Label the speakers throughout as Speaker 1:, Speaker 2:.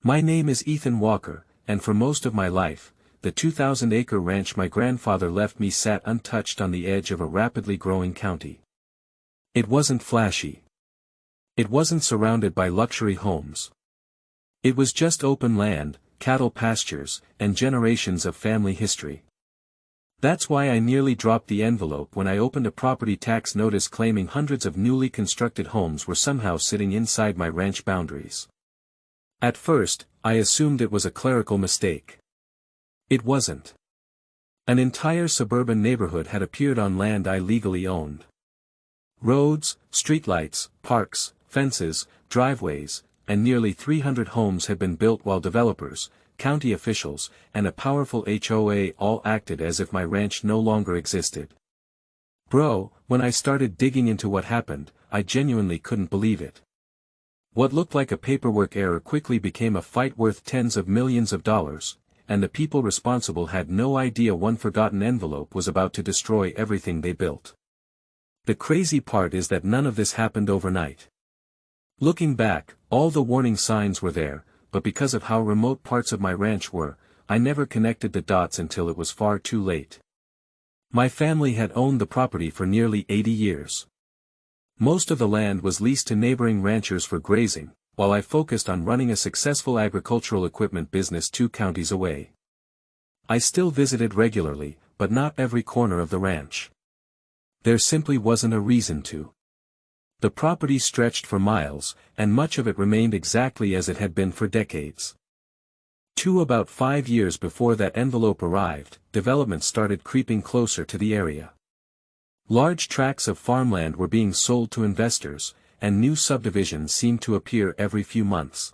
Speaker 1: My name is Ethan Walker, and for most of my life, the 2,000-acre ranch my grandfather left me sat untouched on the edge of a rapidly growing county. It wasn't flashy. It wasn't surrounded by luxury homes. It was just open land, cattle pastures, and generations of family history. That's why I nearly dropped the envelope when I opened a property tax notice claiming hundreds of newly constructed homes were somehow sitting inside my ranch boundaries. At first, I assumed it was a clerical mistake. It wasn't. An entire suburban neighborhood had appeared on land I legally owned. Roads, streetlights, parks, fences, driveways, and nearly 300 homes had been built while developers, county officials, and a powerful HOA all acted as if my ranch no longer existed. Bro, when I started digging into what happened, I genuinely couldn't believe it. What looked like a paperwork error quickly became a fight worth tens of millions of dollars, and the people responsible had no idea one forgotten envelope was about to destroy everything they built. The crazy part is that none of this happened overnight. Looking back, all the warning signs were there, but because of how remote parts of my ranch were, I never connected the dots until it was far too late. My family had owned the property for nearly 80 years. Most of the land was leased to neighboring ranchers for grazing, while I focused on running a successful agricultural equipment business 2 counties away. I still visited regularly, but not every corner of the ranch. There simply wasn't a reason to. The property stretched for miles, and much of it remained exactly as it had been for decades. To about 5 years before that envelope arrived, development started creeping closer to the area. Large tracts of farmland were being sold to investors, and new subdivisions seemed to appear every few months.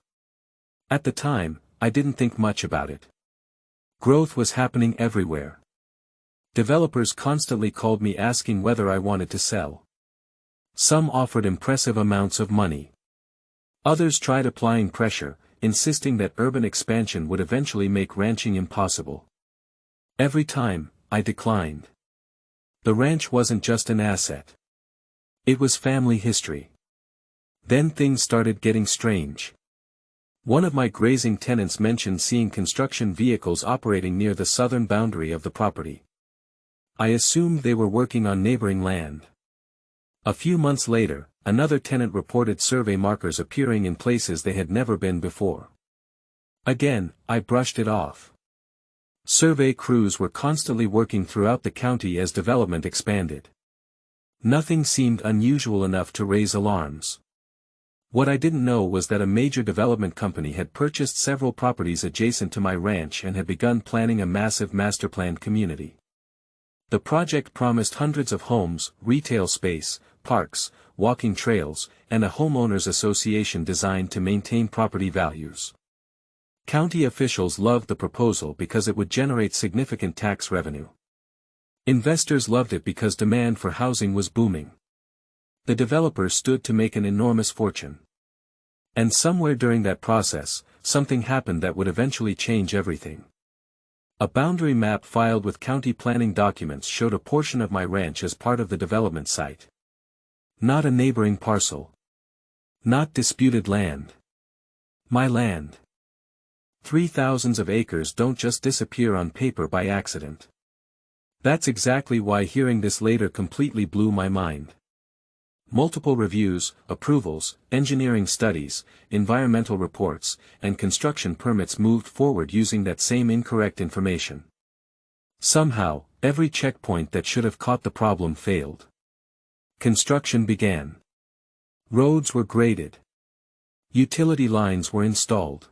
Speaker 1: At the time, I didn't think much about it. Growth was happening everywhere. Developers constantly called me asking whether I wanted to sell. Some offered impressive amounts of money. Others tried applying pressure, insisting that urban expansion would eventually make ranching impossible. Every time, I declined. The ranch wasn't just an asset. It was family history. Then things started getting strange. One of my grazing tenants mentioned seeing construction vehicles operating near the southern boundary of the property. I assumed they were working on neighboring land. A few months later, another tenant reported survey markers appearing in places they had never been before. Again, I brushed it off. Survey crews were constantly working throughout the county as development expanded. Nothing seemed unusual enough to raise alarms. What I didn't know was that a major development company had purchased several properties adjacent to my ranch and had begun planning a massive master-planned community. The project promised hundreds of homes, retail space, parks, walking trails, and a homeowners association designed to maintain property values. County officials loved the proposal because it would generate significant tax revenue. Investors loved it because demand for housing was booming. The developers stood to make an enormous fortune. And somewhere during that process, something happened that would eventually change everything. A boundary map filed with county planning documents showed a portion of my ranch as part of the development site. Not a neighboring parcel. Not disputed land. My land. 3,000s of acres don't just disappear on paper by accident. That's exactly why hearing this later completely blew my mind. Multiple reviews, approvals, engineering studies, environmental reports, and construction permits moved forward using that same incorrect information. Somehow, every checkpoint that should have caught the problem failed. Construction began. Roads were graded. Utility lines were installed.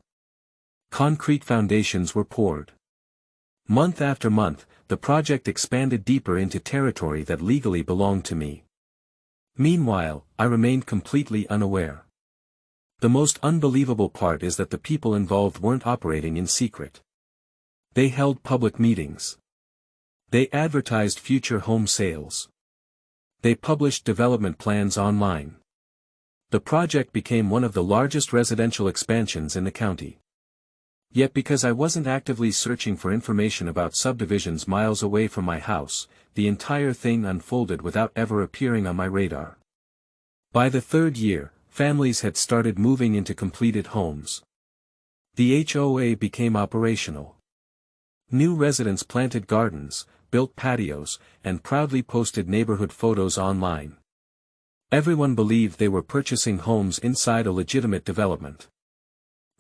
Speaker 1: Concrete foundations were poured. Month after month, the project expanded deeper into territory that legally belonged to me. Meanwhile, I remained completely unaware. The most unbelievable part is that the people involved weren't operating in secret. They held public meetings. They advertised future home sales. They published development plans online. The project became one of the largest residential expansions in the county. Yet because I wasn't actively searching for information about subdivisions miles away from my house, the entire thing unfolded without ever appearing on my radar. By the 3rd year, families had started moving into completed homes. The HOA became operational. New residents planted gardens, built patios, and proudly posted neighborhood photos online. Everyone believed they were purchasing homes inside a legitimate development.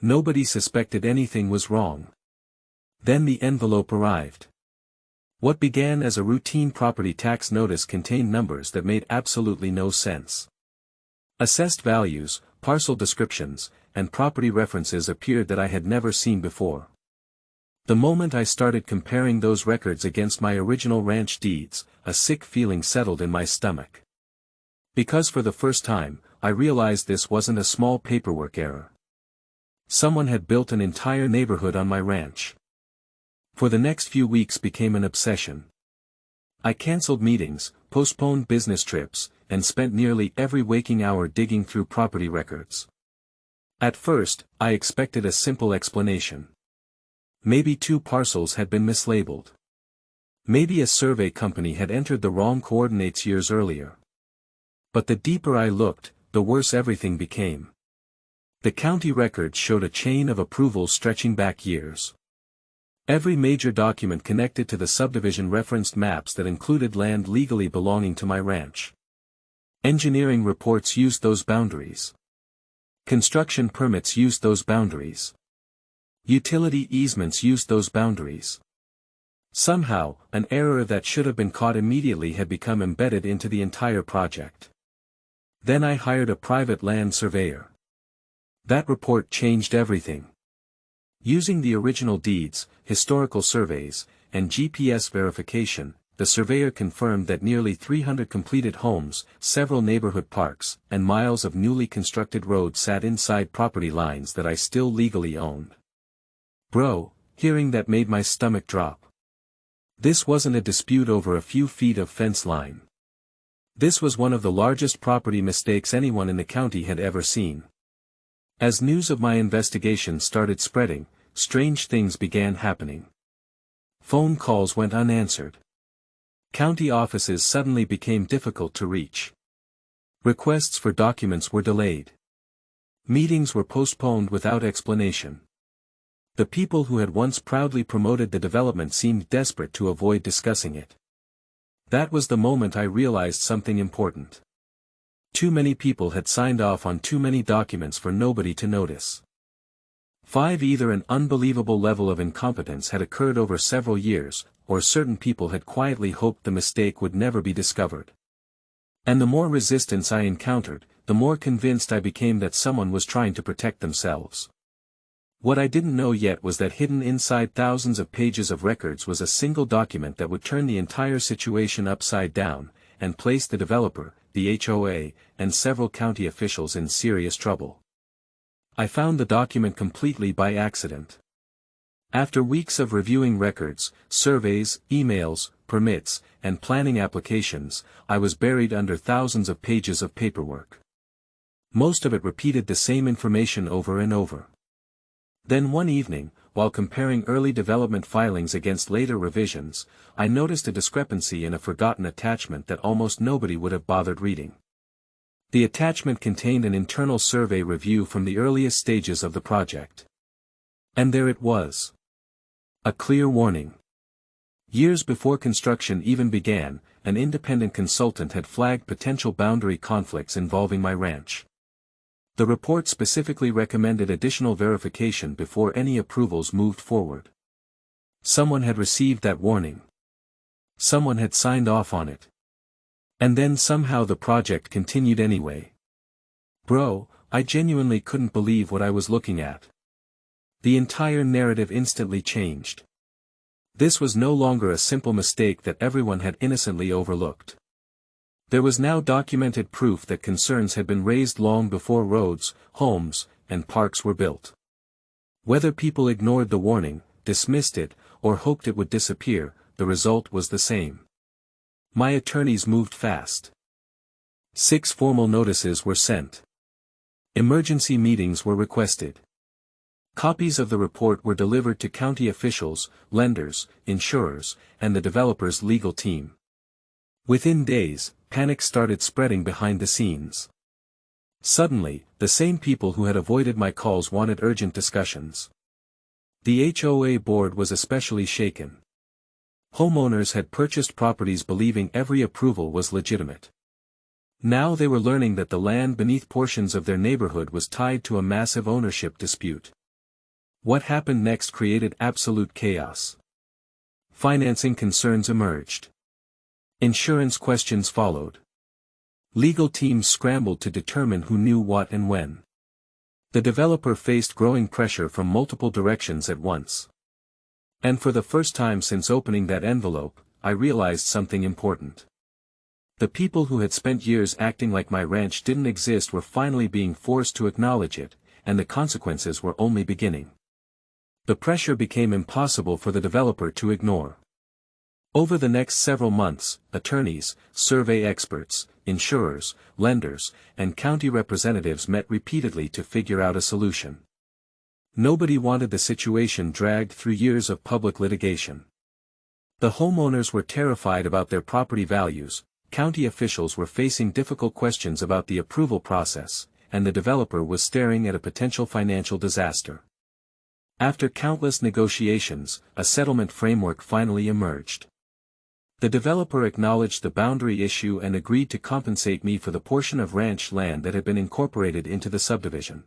Speaker 1: Nobody suspected anything was wrong. Then the envelope arrived. What began as a routine property tax notice contained numbers that made absolutely no sense. Assessed values, parcel descriptions, and property references appeared that I had never seen before. The moment I started comparing those records against my original ranch deeds, a sick feeling settled in my stomach. Because for the first time, I realized this wasn't a small paperwork error. Someone had built an entire neighborhood on my ranch. For the next few weeks became an obsession. I canceled meetings, postponed business trips, and spent nearly every waking hour digging through property records. At first, I expected a simple explanation. Maybe 2 parcels had been mislabeled. Maybe a survey company had entered the wrong coordinates years earlier. But the deeper I looked, the worse everything became. The county records showed a chain of approvals stretching back years. Every major document connected to the subdivision referenced maps that included land legally belonging to my ranch. Engineering reports used those boundaries. Construction permits used those boundaries. Utility easements used those boundaries. Somehow, an error that should have been caught immediately had become embedded into the entire project. Then I hired a private land surveyor. That report changed everything. Using the original deeds, historical surveys, and GPS verification, the surveyor confirmed that nearly 300 completed homes, several neighborhood parks, and miles of newly constructed roads sat inside property lines that I still legally owned. Bro, hearing that made my stomach drop. This wasn't a dispute over a few feet of fence line. This was one of the largest property mistakes anyone in the county had ever seen. As news of my investigation started spreading, strange things began happening. Phone calls went unanswered. County offices suddenly became difficult to reach. Requests for documents were delayed. Meetings were postponed without explanation. The people who had once proudly promoted the development seemed desperate to avoid discussing it. That was the moment I realized something important. Too many people had signed off on too many documents for nobody to notice. 5. Either an unbelievable level of incompetence had occurred over several years, or certain people had quietly hoped the mistake would never be discovered. And the more resistance I encountered, the more convinced I became that someone was trying to protect themselves. What I didn't know yet was that hidden inside thousands of pages of records was a single document that would turn the entire situation upside down, and place the developer, the HOA, and several county officials in serious trouble. I found the document completely by accident. After weeks of reviewing records, surveys, emails, permits, and planning applications, I was buried under thousands of pages of paperwork. Most of it repeated the same information over and over. Then one evening, while comparing early development filings against later revisions, I noticed a discrepancy in a forgotten attachment that almost nobody would have bothered reading. The attachment contained an internal survey review from the earliest stages of the project. And there it was. A clear warning. Years before construction even began, an independent consultant had flagged potential boundary conflicts involving my ranch. The report specifically recommended additional verification before any approvals moved forward. Someone had received that warning. Someone had signed off on it. And then somehow the project continued anyway. Bro, I genuinely couldn't believe what I was looking at. The entire narrative instantly changed. This was no longer a simple mistake that everyone had innocently overlooked. There was now documented proof that concerns had been raised long before roads, homes, and parks were built. Whether people ignored the warning, dismissed it, or hoped it would disappear, the result was the same. My attorneys moved fast. 6 formal notices were sent. Emergency meetings were requested. Copies of the report were delivered to county officials, lenders, insurers, and the developer's legal team. Within days, panic started spreading behind the scenes. Suddenly, the same people who had avoided my calls wanted urgent discussions. The HOA board was especially shaken. Homeowners had purchased properties believing every approval was legitimate. Now they were learning that the land beneath portions of their neighborhood was tied to a massive ownership dispute. What happened next created absolute chaos. Financing concerns emerged. Insurance questions followed. Legal teams scrambled to determine who knew what and when. The developer faced growing pressure from multiple directions at once. And for the first time since opening that envelope, I realized something important. The people who had spent years acting like my ranch didn't exist were finally being forced to acknowledge it, and the consequences were only beginning. The pressure became impossible for the developer to ignore. Over the next several months, attorneys, survey experts, insurers, lenders, and county representatives met repeatedly to figure out a solution. Nobody wanted the situation dragged through years of public litigation. The homeowners were terrified about their property values, county officials were facing difficult questions about the approval process, and the developer was staring at a potential financial disaster. After countless negotiations, a settlement framework finally emerged. The developer acknowledged the boundary issue and agreed to compensate me for the portion of ranch land that had been incorporated into the subdivision.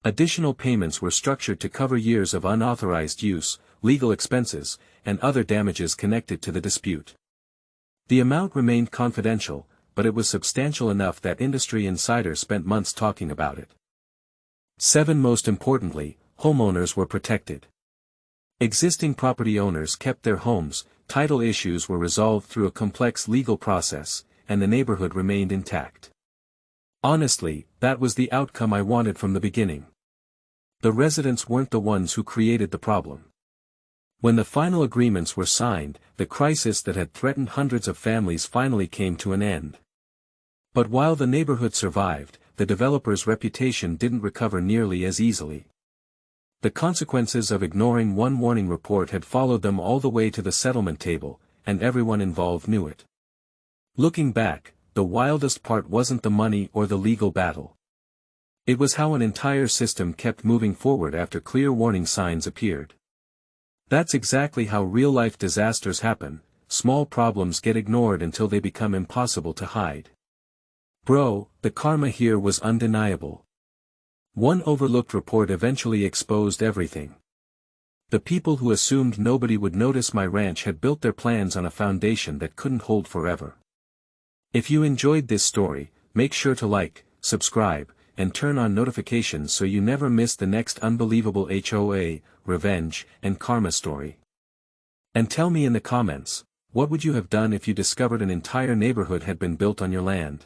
Speaker 1: Additional payments were structured to cover years of unauthorized use, legal expenses, and other damages connected to the dispute. The amount remained confidential, but it was substantial enough that industry insiders spent months talking about it. 7. Most importantly, homeowners were protected. Existing property owners kept their homes, title issues were resolved through a complex legal process, and the neighborhood remained intact. Honestly, that was the outcome I wanted from the beginning. The residents weren't the ones who created the problem. When the final agreements were signed, the crisis that had threatened hundreds of families finally came to an end. But while the neighborhood survived, the developer's reputation didn't recover nearly as easily. The consequences of ignoring one warning report had followed them all the way to the settlement table, and everyone involved knew it. Looking back, the wildest part wasn't the money or the legal battle. It was how an entire system kept moving forward after clear warning signs appeared. That's exactly how real-life disasters happen. Small problems get ignored until they become impossible to hide. Bro, the karma here was undeniable. One overlooked report eventually exposed everything. The people who assumed nobody would notice my ranch had built their plans on a foundation that couldn't hold forever. If you enjoyed this story, make sure to like, subscribe, and turn on notifications so you never miss the next unbelievable HOA, revenge, and karma story. And tell me in the comments, what would you have done if you discovered an entire neighborhood had been built on your land?